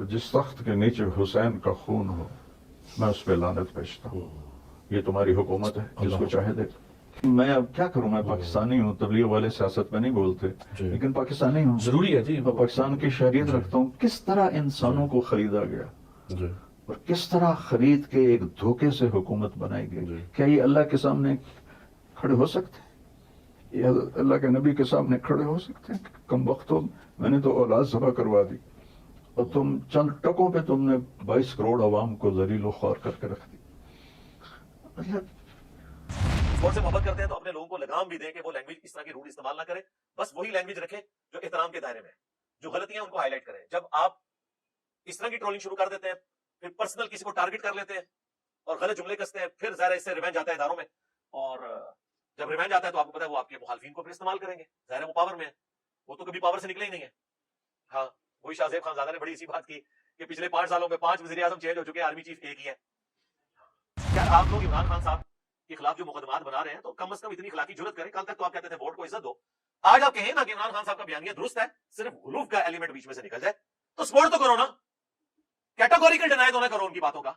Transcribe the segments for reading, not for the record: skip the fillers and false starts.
اور جس تخت کے نیچے حسین کا خون ہو میں اس پہ لعنت بھیجتا ہوں. یہ تمہاری حکومت ہے، جس کو چاہے دے. میں اب کیا کروں، میں پاکستانی ہوں، تبلیغ والے سیاست میں نہیں بولتے لیکن پاکستانی ہوں، ضروری ہے جی. میں پاکستان کی شہریت رکھتا ہوں. کس طرح انسانوں کو خریدا گیا اور کس طرح خرید کے ایک دھوکے سے حکومت بنائی گئی. کیا یہ اللہ کے سامنے کھڑے ہو سکتے ہیں؟ یہ اللہ کے نبی کے سامنے کھڑے ہو سکتے ہیں؟ کم وقتوں میں نے تو اولاد ذبح کروا دی اور تم چند ٹکوں پہ تم نے 22 کروڑ عوام کو ذلیل و خوار کر کے رکھ دی. اسپورٹ سے محبت کرتے ہیں تو اپنے لوگوں کو لگام بھی دیں کہ وہ لینگویج اس طرح کی روڈ استعمال نہ کریں. بس وہی لینگویج رکھیں جو احترام کے دائرے میں ہے. جو غلطیاں ان کو ہائی لائٹ کریں. جب آپ اس طرح کی ٹرولنگ شروع کر دیتے ہیں، پھر پرسنل کسی کو ٹارگٹ کر لیتے ہیں اور غلط جملے کستے ہیں، پھر ظاہر ہے اس سے ریونج آتا ہے اداروں میں. اور جب ریونج آتا ہے تو آپ کو پتا ہے وہ آپ کے مخالفین کو پھر استعمال کریں گے. ظاہر ہے وہ پاور میں ہے، وہ تو کبھی پاور سے نکلے ہی نہیں ہے. ہاں، وہی شاہ زیب خانزادہ نے بڑی اسی بات کی کہ پچھلے 5 سالوں میں 5 وزیر اعظم چینج ہو چکے ہیں، آرمی چیف ایک ہی ہے. کیا آپ لوگ عمران خان صاحب کے خلاف جو مقدمات بنا رہے ہیں تو کم از کم اتنی اخلاقی جرت کریں. کل تک تو آپ کہتے تھے ووٹ کو عزت دو، آج آپ کہیں نا کہ عمران خان صاحب کا بیانیہ درست ہے، صرف غلوف کا ایلیمنٹ بیچ میں سے نکل جائے تو سپورٹ تو کرو نا. کیٹاگوریکل ڈینائی تو نہ کرو ان کی باتوں کا،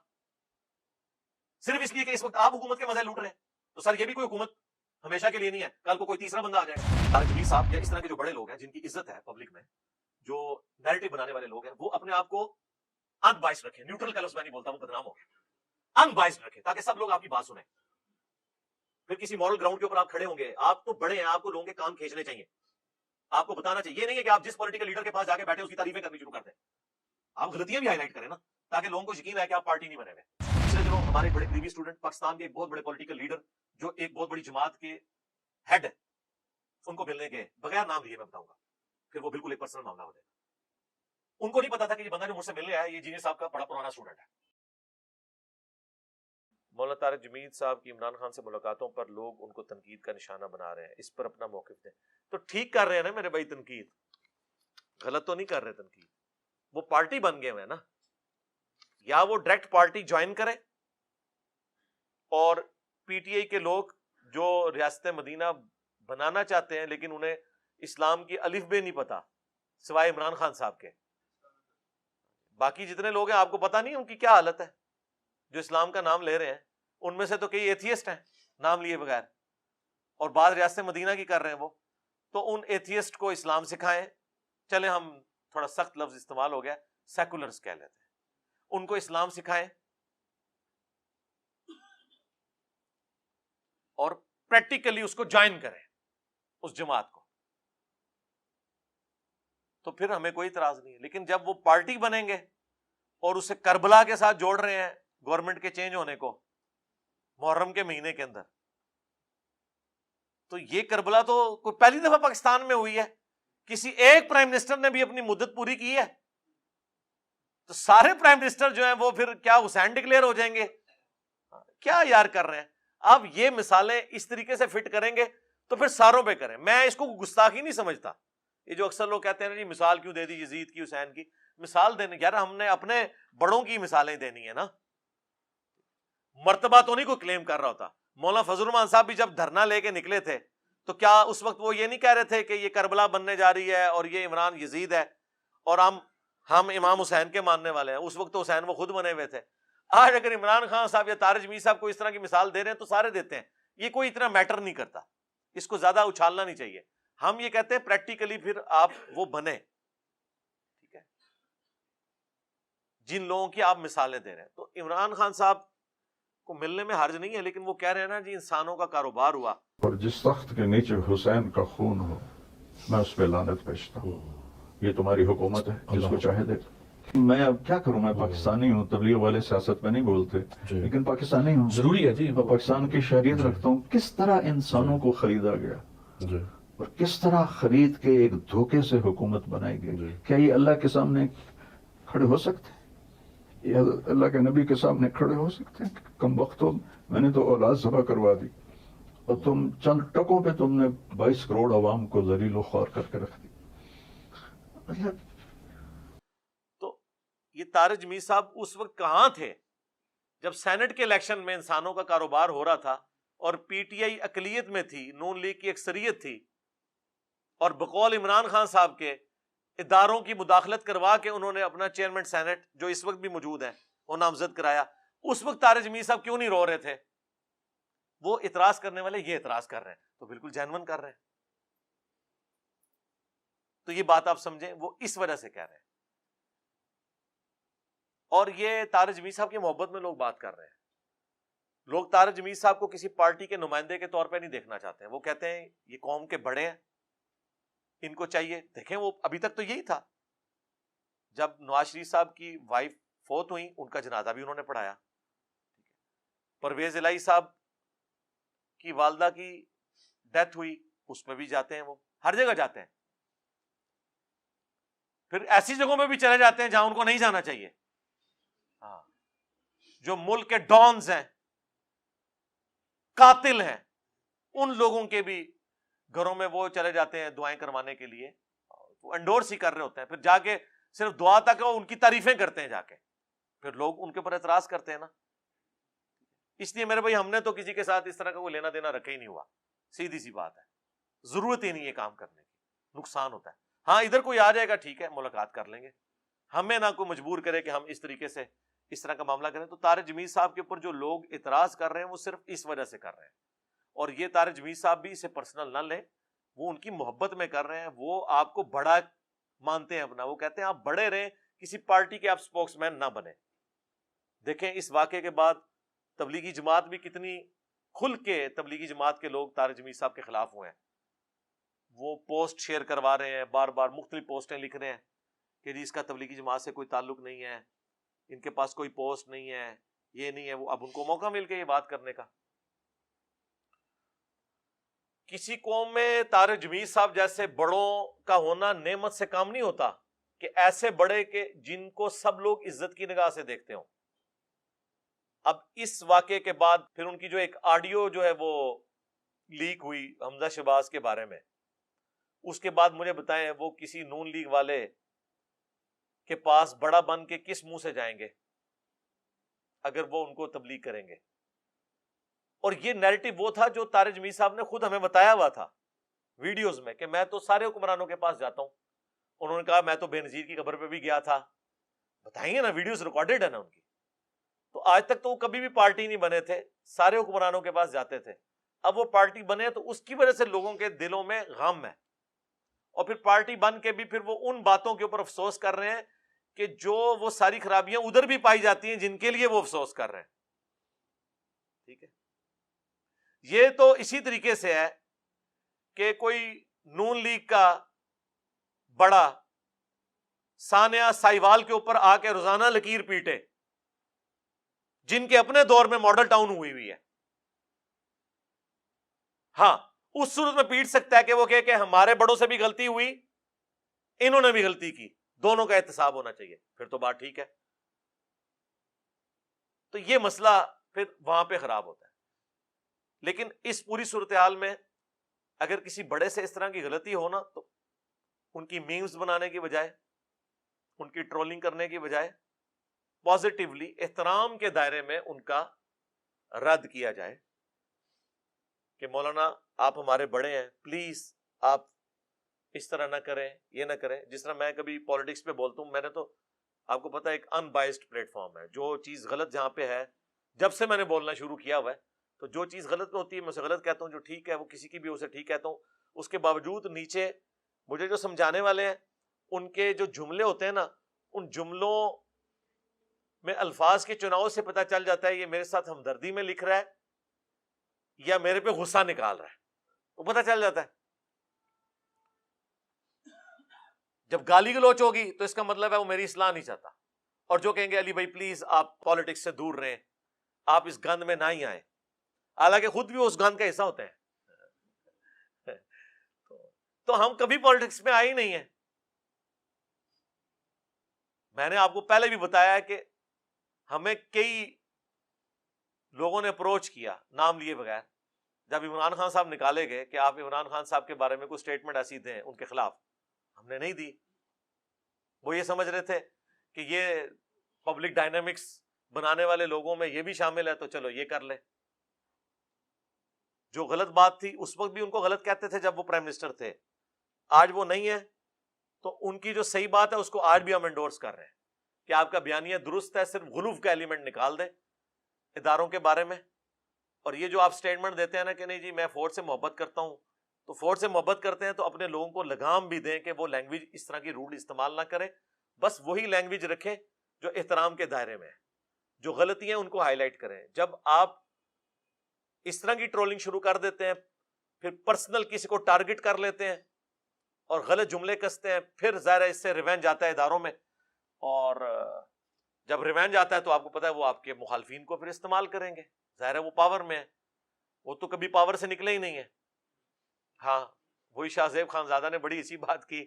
صرف اس لیے کہ اس وقت آپ حکومت کے مزے لوٹ رہے ہیں. تو سر یہ بھی کوئی حکومت ہمیشہ کے لیے نہیں ہے، کل کو کوئی تیسرا بندہ آ جائے گا. طارق جمیل صاحب یا اس طرح کے جو بڑے لوگ ہیں جن کی عزت ہے پبلک میں، جو نیریٹو بنانے والے لوگ ہیں، وہ اپنے آپ کو ان بائسڈ رکھیں. نیوٹرل کا لفظ میں نہیں بولتا، وہ بدنام ہو گیا. ان بائسڈ رکھیں تاکہ سب لوگ آپ کی بات سنیں. پھر کسی مورل گراؤنڈ کے اوپر آپ کھڑے ہوں گے، آپ تو بڑے ہیں، آپ کو لوگوں کے کام کھینچنے چاہیے، آپ کو بتانا چاہیے. یہ نہیں ہے کہ آپ جس پولیٹیکل لیڈر کے پاس جا کے بیٹھے اس کی تعریفیں کرنی شروع کر دیں. آپ غلطیاں بھی ہائی لائٹ کریں نا، تاکہ لوگوں کو یقین ہے کہ آپ پارٹی نہیں بنے ہوئے. پچھلے دنوں ہمارے بڑے قریبی اسٹوڈنٹ پاکستان کے ایک بہت بڑے پولیٹیکل لیڈر جو ایک بہت بڑی جماعت کے ہیڈ ہے، ان کو ملنے کے بغیر نام لیے میں بتاؤں گا، پھر وہ بالکل ایک پرسنل معاملہ ہو جائے گا. ان کو نہیں پتا تھا کہ یہ بندہ جو مجھ سے ملنے آیا یہ جینئر صاحب کا بڑا پرانا اسٹوڈنٹ ہے. مولانا طارق جمیل صاحب کی عمران خان سے ملاقاتوں پر لوگ ان کو تنقید کا نشانہ بنا رہے ہیں، اس پر اپنا موقف دیں. تو ٹھیک کر رہے ہیں نا میرے بھائی، تنقید غلط تو نہیں کر رہے. تنقید وہ پارٹی بن گئے ہوئے نا، یا وہ ڈائریکٹ پارٹی جوائن کرے. اور پی ٹی آئی کے لوگ جو ریاست مدینہ بنانا چاہتے ہیں لیکن انہیں اسلام کی الف بے نہیں پتا سوائے عمران خان صاحب کے، باقی جتنے لوگ ہیں آپ کو پتا نہیں ان کی کیا حالت ہے جو اسلام کا نام لے رہے ہیں. ان میں سے تو کئی ایتھیسٹ ہیں نام لیے بغیر، اور بعض ریاست مدینہ کی کر رہے ہیں وہ. تو ان ایتھیسٹ کو اسلام سکھائیں. چلے ہم تھوڑا سخت لفظ استعمال ہو گیا، سیکولرز کہہ لیتے ہیں. ان کو اسلام سکھائیں اور پریکٹیکلی اس کو جوائن کریں اس جماعت کو، تو پھر ہمیں کوئی اعتراض نہیں ہے. لیکن جب وہ پارٹی بنیں گے اور اسے کربلا کے ساتھ جوڑ رہے ہیں گورنمنٹ کے چینج ہونے کو محرم کے مہینے کے اندر، تو یہ کربلا تو کوئی پہلی دفعہ پاکستان میں ہوئی ہے. کسی ایک پرائم منسٹر نے بھی اپنی مدت پوری کی ہے تو سارے پرائم منسٹر جو ہیں وہ پھر کیا حسین ڈکلیئر ہو جائیں گے؟ کیا یار کر رہے ہیں آپ؟ یہ مثالیں اس طریقے سے فٹ کریں گے تو پھر ساروں پہ کریں. میں اس کو گستاخی نہیں سمجھتا. یہ جو اکثر لوگ کہتے ہیں جی مثال کیوں دے دی یزید کی، حسین کی. مثال دینے یار ہم نے اپنے بڑوں کی مثالیں دینی ہے نا، مرتبہ تو نہیں کوئی کلیم کر رہا ہوتا. مولانا فضل الرحمان صاحب بھی جب دھرنا لے کے نکلے تھے تو کیا اس وقت وہ یہ نہیں کہہ رہے تھے کہ یہ کربلا بننے جا رہی ہے اور یہ عمران یزید ہے اور ہم امام حسین کے ماننے والے ہیں؟ اس وقت تو حسین وہ خود بنے ہوئے تھے. آج اگر عمران خان صاحب یا طارق جمیل صاحب کو اس طرح کی مثال دے رہے ہیں تو سارے دیتے ہیں. یہ کوئی اتنا میٹر نہیں کرتا، اس کو زیادہ اچھالنا نہیں چاہیے. ہم یہ کہتے ہیں پریکٹیکلی پھر آپ وہ بنے، ٹھیک ہے، جن لوگوں کی آپ مثالیں دے رہے ہیں. تو عمران خان صاحب کو ملنے میں حرج نہیں ہے، لیکن وہ کہہ رہے ہیں نا جی انسانوں کا کاروبار ہوا. اور جس تخت کے نیچے حسین کا خون ہو میں اس پہ لعنت بھیجتا ہوں. یہ تمہاری حکومت ہے، جس کو چاہے دے. میں اب کیا کروں، میں پاکستانی ہوں، تبلیغ والے سیاست میں نہیں بولتے لیکن پاکستانی ہوں، ضروری ہے جی. میں پاکستان کی شہریت رکھتا ہوں. کس طرح انسانوں کو خریدا گیا اور کس طرح خرید کے ایک دھوکے سے حکومت بنائی گئی. کیا یہ اللہ کے سامنے کھڑے ہو سکتے ہیں؟ یہ اللہ کے نبی کے سامنے کھڑے ہو سکتے ہیں؟ کم وقتوں میں نے تو اولاد ذبح کروا دی اور تم چند ٹکوں پہ تم نے 22 کروڑ عوام کو ذلیل و خوار کر کے رکھ دی. تو یہ طارق جمیل صاحب اس وقت کہاں تھے جب سینٹ کے الیکشن میں انسانوں کا کاروبار ہو رہا تھا اور پی ٹی آئی اقلیت میں تھی، نون لیگ کی اکثریت تھی، اور بقول عمران خان صاحب کے اداروں کی مداخلت کروا کے انہوں نے اپنا چیئرمین سینٹ جو اس وقت بھی موجود ہے وہ نامزد کرایا. اس وقت طارق جمیل صاحب کیوں نہیں رو رہے تھے؟ وہ اعتراض کرنے والے یہ اعتراض کر رہے ہیں تو بالکل جینون کر رہے ہیں. تو یہ بات آپ سمجھیں، وہ اس وجہ سے کہہ رہے ہیں. اور یہ طارق جمیل صاحب کی محبت میں لوگ بات کر رہے ہیں. لوگ طارق جمیل صاحب کو کسی پارٹی کے نمائندے کے طور پہ نہیں دیکھنا چاہتے ہیں. وہ کہتے ہیں یہ قوم کے بڑے ہیں، ان کو چاہیے. دیکھیں وہ ابھی تک تو یہی تھا. جب نواز شریف صاحب کی وائف فوت ہوئی ان کا جنازہ بھی انہوں نے پڑھایا. پرویز الہی صاحب کی والدہ کی ڈیتھ ہوئی اس میں بھی جاتے ہیں، وہ ہر جگہ جاتے ہیں. پھر ایسی جگہوں میں بھی چلے جاتے ہیں جہاں ان کو نہیں جانا چاہیے. ہاں، جو ملک کے ڈانز ہیں، قاتل ہیں، ان لوگوں کے بھی گھروں میں وہ چلے جاتے ہیں دعائیں کروانے کے لیے. وہ انڈورس ہی کر رہے ہوتے ہیں، پھر جا کے صرف دعا تک وہ ان کی تعریفیں کرتے ہیں جا کے. پھر لوگ ان کے اوپر اعتراض کرتے ہیں نا. اس لیے میرے بھائی ہم نے تو کسی کے ساتھ اس طرح کا کوئی لینا دینا رکھا ہی نہیں ہوا. سیدھی سی بات ہے، ضرورت ہی نہیں ہے کام کرنے کی، نقصان ہوتا ہے. ہاں ادھر کوئی آ جائے گا ٹھیک ہے ملاقات کر لیں گے، ہمیں نہ کوئی مجبور کرے کہ ہم اس طریقے سے اس طرح کا معاملہ کریں. تو طارق جمیل صاحب کے اوپر جو لوگ اعتراض کر رہے ہیں وہ صرف اس وجہ سے کر رہے ہیں. اور یہ طارق جمیل صاحب بھی اسے پرسنل نہ لیں، وہ ان کی محبت میں کر رہے ہیں. وہ آپ کو بڑا مانتے ہیں اپنا، وہ کہتے ہیں آپ بڑے رہیں، کسی پارٹی کے آپ سپوکس مین نہ بنے. دیکھیں اس واقعے کے بعد تبلیغی جماعت بھی کتنی کھل کے تبلیغی جماعت کے لوگ طارق جمیل صاحب کے خلاف ہوئے ہیں. وہ پوسٹ شیئر کروا رہے ہیں، بار بار مختلف پوسٹیں لکھ رہے ہیں کہ جی اس کا تبلیغی جماعت سے کوئی تعلق نہیں ہے، ان کے پاس کوئی پوسٹ نہیں ہے، یہ نہیں ہے وہ. اب ان کو موقع مل کے یہ بات کرنے کا. کسی قوم میں طارق جمیل صاحب جیسے بڑوں کا ہونا نعمت سے کام نہیں ہوتا کہ ایسے بڑے کہ جن کو سب لوگ عزت کی نگاہ سے دیکھتے ہوں. اب اس واقعے کے بعد پھر ان کی جو ایک آڈیو جو ہے وہ لیک ہوئی حمزہ شہباز کے بارے میں، اس کے بعد مجھے بتائیں وہ کسی نون لیگ والے کے پاس بڑا بن کے کس منہ سے جائیں گے اگر وہ ان کو تبلیغ کریں گے. اور یہ نیریٹو وہ تھا جو طارق جمیل صاحب نے خود ہمیں بتایا ہوا تھا ویڈیوز میں کہ میں تو سارے حکمرانوں کے پاس جاتا ہوں. انہوں نے کہا میں تو بے نظیر کی قبر پہ بھی گیا تھا. بتائیں گے نا، ویڈیوز ریکارڈڈ ہے نا ان کی. تو آج تک تو وہ کبھی بھی پارٹی نہیں بنے تھے، سارے حکمرانوں کے پاس جاتے تھے. اب وہ پارٹی بنے تو اس کی وجہ سے لوگوں کے دلوں میں غم ہے، اور پھر پارٹی بن کے بھی پھر وہ ان باتوں کے اوپر افسوس کر رہے ہیں کہ جو وہ ساری خرابیاں ادھر بھی پائی جاتی ہیں جن کے لیے وہ افسوس کر رہے ہیں. ٹھیک ہے، یہ تو اسی طریقے سے ہے کہ کوئی نون لیگ کا بڑا ثانیہ سائیوال کے اوپر آ کے روزانہ لکیر پیٹے، جن کے اپنے دور میں ماڈل ٹاؤن ہوئی ہے. ہاں اس صورت میں پیٹ سکتا ہے کہ وہ کہ ہمارے بڑوں سے بھی غلطی ہوئی، انہوں نے بھی غلطی کی، دونوں کا احتساب ہونا چاہیے، پھر تو بات ٹھیک ہے. تو یہ مسئلہ پھر وہاں پہ خراب ہوتا ہے. لیکن اس پوری صورتحال میں اگر کسی بڑے سے اس طرح کی غلطی ہو نا تو ان کی میمز بنانے کی بجائے، ان کی ٹرولنگ کرنے کی بجائے پازیٹیولی احترام کے دائرے میں ان کا رد کیا جائے کہ مولانا آپ ہمارے بڑے ہیں، پلیز آپ اس طرح نہ کریں، یہ نہ کریں. جس طرح میں کبھی پالیٹکس پہ بولتا ہوں، میں نے تو آپ کو پتا ہے ایک ان بائسڈ پلیٹ فارم ہے. جو چیز غلط جہاں پہ ہے، جب سے میں نے بولنا شروع کیا ہوا ہے، تو جو چیز غلط ہوتی ہے میں اسے غلط کہتا ہوں، جو ٹھیک ہے وہ کسی کی بھی اسے ٹھیک کہتا ہوں. اس کے باوجود نیچے مجھے جو سمجھانے والے ہیں ان کے جو جملے ہوتے ہیں نا، ان جملوں میں الفاظ کے چناؤ سے پتہ چل جاتا ہے یہ میرے ساتھ ہمدردی میں لکھ رہا ہے یا میرے پہ غصہ نکال رہا ہے، وہ پتہ چل جاتا ہے. جب گالی گلوچ ہوگی تو اس کا مطلب ہے وہ میری اصلاح نہیں چاہتا. اور جو کہیں گے علی بھائی پلیز آپ پالیٹکس سے دور رہیں، آپ اس گند میں نہ ہی آئیں، حالانکہ خود بھی اس گند کا حصہ ہوتے ہیں. تو ہم کبھی پالیٹکس میں آئے ہی نہیں ہیں. میں نے آپ کو پہلے بھی بتایا ہے کہ ہمیں کئی لوگوں نے اپروچ کیا نام لیے بغیر. جب عمران خان صاحب نکالے گئے کہ آپ عمران خان صاحب کے بارے میں کوئی سٹیٹمنٹ ایسی دیں ان کے خلاف، ہم نے نہیں دی. وہ یہ سمجھ رہے تھے کہ یہ پبلک ڈائنامکس بنانے والے لوگوں میں یہ بھی شامل ہے تو چلو یہ کر لیں. جو غلط بات تھی اس وقت بھی ان کو غلط کہتے تھے جب وہ پرائم منسٹر تھے، آج وہ نہیں ہے تو ان کی جو صحیح بات ہے اس کو آج بھی ہم انڈورس کر رہے ہیں کہ آپ کا بیانیہ درست ہے, صرف غلوف کا ایلیمنٹ نکال دیں اداروں کے بارے میں. اور یہ جو آپ سٹیٹمنٹ دیتے ہیں نا کہ نہیں جی میں فوج سے محبت کرتا ہوں, تو فوج سے محبت کرتے ہیں تو اپنے لوگوں کو لگام بھی دیں کہ وہ لینگویج اس طرح کی روڈ استعمال نہ کریں, بس وہی لینگویج رکھیں جو احترام کے دائرے میں ہے, جو غلطیاں ان کو ہائی لائٹ کریں. جب آپ اس طرح کی ٹرولنگ شروع کر دیتے ہیں, پھر پرسنل کسی کو ٹارگٹ کر لیتے ہیں اور غلط جملے کستے ہیں, پھر ظاہر ہے اس سے ریونج آتا ہے اداروں میں, اور جب ریونج آتا ہے تو آپ کو پتا ہے وہ آپ کے مخالفین کو پھر استعمال کریں گے. ظاہر ہے وہ پاور میں ہے, وہ تو کبھی پاور سے نکلے ہی نہیں ہے. ہاں وہی شاہ زیب خانزادہ نے بڑی اسی بات کی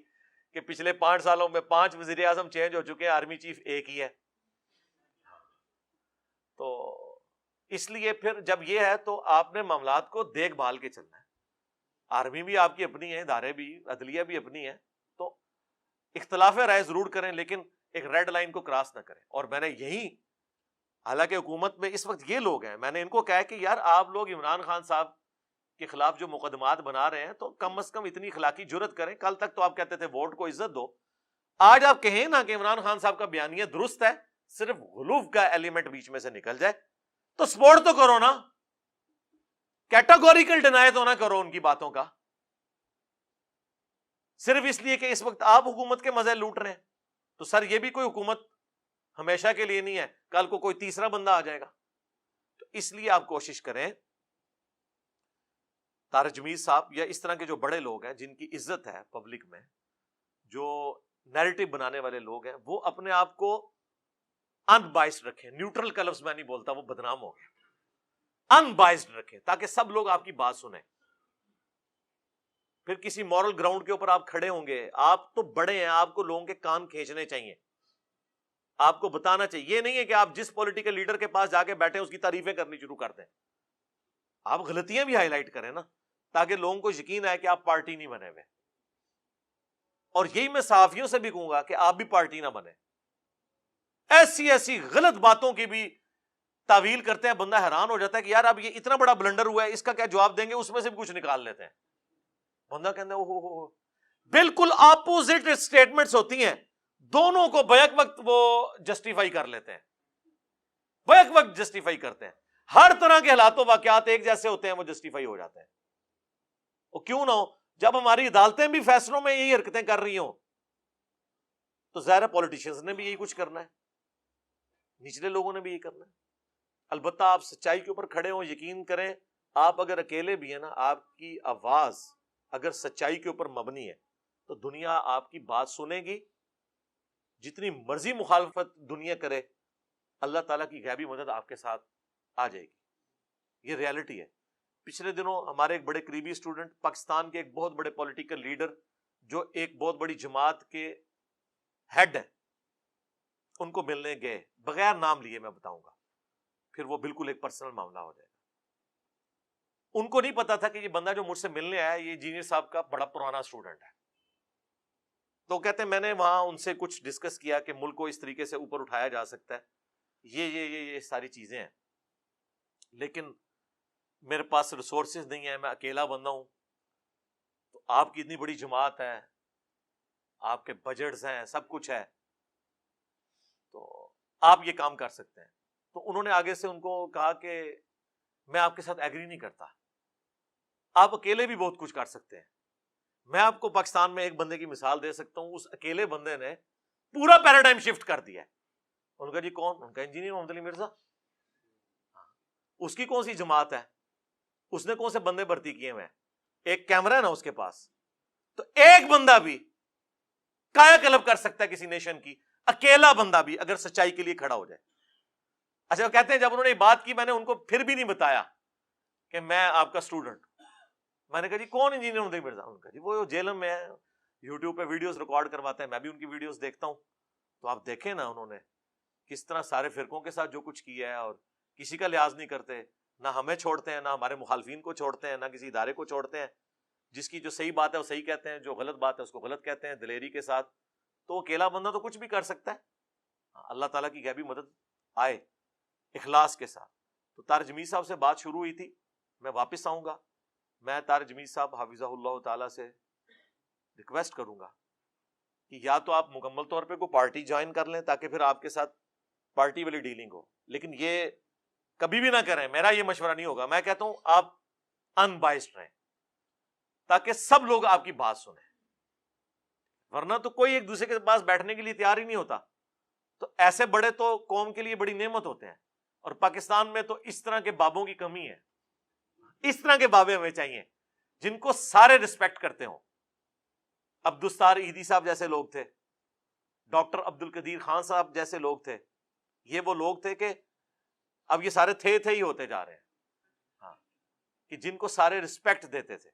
کہ پچھلے 5 سالوں میں 5 وزیر اعظم چینج ہو چکے ہیں, آرمی چیف ایک ہی ہے. تو اس لیے پھر جب یہ ہے تو آپ نے معاملات کو دیکھ بھال کے چلنا ہے. آرمی بھی آپ کی اپنی ہے, ادارے بھی, عدلیہ بھی اپنی ہے, تو اختلاف رائے ضرور کریں لیکن ایک ریڈ لائن کو کراس نہ کریں. اور میں نے یہی, حالانکہ حکومت میں اس وقت یہ لوگ ہیں, میں نے ان کو کہا کہ یار آپ لوگ عمران خان صاحب کے خلاف جو مقدمات بنا رہے ہیں تو کم از کم اتنی اخلاقی جرت کریں. کل تک تو آپ کہتے تھے ووٹ کو عزت دو, آج آپ کہیں نا کہ عمران خان صاحب کا بیانیہ درست ہے, صرف غلوف کا ایلیمنٹ بیچ میں سے نکل جائے تو سپورٹ تو کرو نا, کیٹاگوریکل ڈینائی تو نہ کرو ان کی باتوں کا, صرف اس لیے کہ اس وقت آپ حکومت کے مزے لوٹ رہے ہیں. تو سر یہ بھی کوئی حکومت ہمیشہ کے لیے نہیں ہے, کل کو کوئی تیسرا بندہ آ جائے گا. تو اس لیے آپ کوشش کریں, طارق جمیل صاحب یا اس طرح کے جو بڑے لوگ ہیں جن کی عزت ہے پبلک میں, جو نیریٹو بنانے والے لوگ ہیں, وہ اپنے آپ کو ان بائسڈ رکھیں. نیوٹرل کا لفظ میں نہیں بولتا, وہ بدنام ہو گیا. ان بائسڈ رکھیں تاکہ سب لوگ آپ کی بات سنیں. پھر کسی مورل گراؤنڈ کے اوپر آپ کھڑے ہوں گے, آپ تو بڑے ہیں, آپ کو لوگوں کے کان کھینچنے چاہیے, آپ کو بتانا چاہیے. یہ نہیں ہے کہ آپ جس پولیٹیکل لیڈر کے پاس جا کے بیٹھے اس کی تعریفیں کرنی شروع کر دیں. آپ غلطیاں بھی ہائی لائٹ کریں نا, تاکہ لوگوں کو یقین آئے کہ آپ پارٹی نہیں بنے ہوئے. اور یہی میں صحافیوں سے بھی کہوں گا کہ آپ بھی پارٹی نہ بنے. ایسی ایسی غلط باتوں کی بھی تعویل کرتے ہیں, بندہ حیران ہو جاتا ہے کہ یار اب یہ اتنا بڑا بلنڈر ہوا ہے, اس کا کیا جواب دیں گے, اس میں سے بھی کچھ نکال لیتے ہیں. بندہ کہتا ہے اوہ, بالکل اپوزٹ اسٹیٹمنٹس ہوتی ہیں, دونوں کو بیک وقت وہ جسٹیفائی کر لیتے ہیں, بیک وقت جسٹیفائی کرتے ہیں. ہر طرح کے حالات و واقعات ایک جیسے ہوتے ہیں, وہ جسٹیفائی ہو جاتے ہیں. وہ کیوں نہ ہو, جب ہماری عدالتیں بھی فیصلوں میں یہی حرکتیں کر رہی ہوں تو ظاہر پولیٹیشنز نے بھی یہی کچھ کرنا ہے, نچلے لوگوں نے بھی یہی کرنا ہے. البتہ آپ سچائی کے اوپر کھڑے ہوں, یقین کریں آپ اگر اکیلے بھی ہیں نا, آپ کی آواز اگر سچائی کے اوپر مبنی ہے تو دنیا آپ کی بات سنے گی. جتنی مرضی مخالفت دنیا کرے, اللہ تعالیٰ کی غیبی مدد آپ کے ساتھ آ جائے گی. یہ ریالٹی ہے. پچھلے دنوں ہمارے ایک بڑے قریبی اسٹوڈنٹ, پاکستان کے ایک بہت بڑے پولیٹیکل لیڈر جو ایک بہت بڑی جماعت کے ہیڈ ہیں, ان کو ملنے گئے, بغیر نام لیے میں بتاؤں گا, پھر وہ بالکل ایک پرسنل معاملہ ہو جائے گا. ان کو نہیں پتا تھا کہ یہ بندہ جو مجھ سے ملنے آیا یہ انجینئر صاحب کا بڑا پرانا اسٹوڈنٹ ہے. تو کہتے ہیں میں نے وہاں ان سے کچھ ڈسکس کیا کہ ملک کو اس طریقے سے اوپر اٹھایا جا سکتا ہے, یہ ساری چیزیں ہیں, لیکن میرے پاس ریسورسز نہیں ہیں, میں اکیلا بندہ ہوں. تو آپ کی اتنی بڑی جماعت ہے, آپ کے بجٹس ہیں, سب کچھ ہے, تو آپ یہ کام کر سکتے ہیں. تو انہوں نے آگے سے ان کو کہا کہ میں آپ کے ساتھ ایگری نہیں کرتا, آپ اکیلے بھی بہت کچھ کر سکتے ہیں. میں آپ کو پاکستان میں ایک بندے کی مثال دے سکتا ہوں, اس اکیلے بندے نے پورا پیراڈائم شفٹ کر دیا ہے. ان کا جی کون, ان کا انجینئر محمد علی مرزا. اس کی کون سی جماعت ہے, اس نے کون سے بندے بھرتی کیے ہوئے ہیں, ایک کیمرہ ہے نا اس کے پاس. تو ایک بندہ بھی کایا کلب کر سکتا ہے کسی نیشن کی, اکیلا بندہ بھی اگر سچائی کے لیے کھڑا ہو جائے. اچھا کہتے ہیں جب انہوں نے بات کی, میں نے ان کو پھر بھی نہیں بتایا کہ میں آپ کا اسٹوڈنٹ. میں نے کہا جی کون انجینئر محمد علی مرزا. ان کا جی وہ جیلم میں ہے, یوٹیوب پہ ویڈیوز ریکارڈ کرواتے ہیں, میں بھی ان کی ویڈیوز دیکھتا ہوں. تو آپ دیکھیں نا انہوں نے کس طرح سارے فرقوں کے ساتھ جو کچھ کیا ہے, اور کسی کا لحاظ نہیں کرتے, نہ ہمیں چھوڑتے ہیں, نہ ہمارے مخالفین کو چھوڑتے ہیں, نہ کسی ادارے کو چھوڑتے ہیں. جس کی جو صحیح بات ہے وہ صحیح کہتے ہیں, جو غلط بات ہے اس کو غلط کہتے ہیں, دلیری کے ساتھ. تو اکیلا بندہ تو کچھ بھی کر سکتا ہے, اللہ تعالیٰ کی غیبی مدد آئے اخلاص کے ساتھ. تو طارق جمیل صاحب سے بات شروع ہوئی تھی, میں واپس آؤں گا, میں طارق جمیل صاحب حفظہ اللہ تعالیٰ سے ریکویسٹ کروں گا کہ یا تو آپ مکمل طور پہ کوئی پارٹی جوائن کر لیں تاکہ پھر آپ کے ساتھ پارٹی والی ڈیلنگ ہو، لیکن یہ کبھی بھی نہ کریں. میرا یہ مشورہ نہیں ہوگا. میں کہتا ہوں آپ ان بائسڈ رہیں تاکہ سب لوگ آپ کی بات سنیں، ورنہ تو کوئی ایک دوسرے کے پاس بیٹھنے کے لیے تیار ہی نہیں ہوتا. تو ایسے بڑے تو قوم کے لیے بڑی نعمت ہوتے ہیں، اور پاکستان میں تو اس طرح کے بابوں کی کمی ہے. اس طرح کے بابے ہمیں چاہیے جن کو سارے رسپیکٹ کرتے ہوں. عبدالستار ایدی صاحب جیسے لوگ تھے، ڈاکٹر عبد القدیر خان صاحب جیسے لوگ تھے. یہ وہ لوگ تھے کہ اب یہ سارے تھے ہی ہوتے جا رہے ہیں، ہاں، کہ جن کو سارے رسپیکٹ دیتے تھے.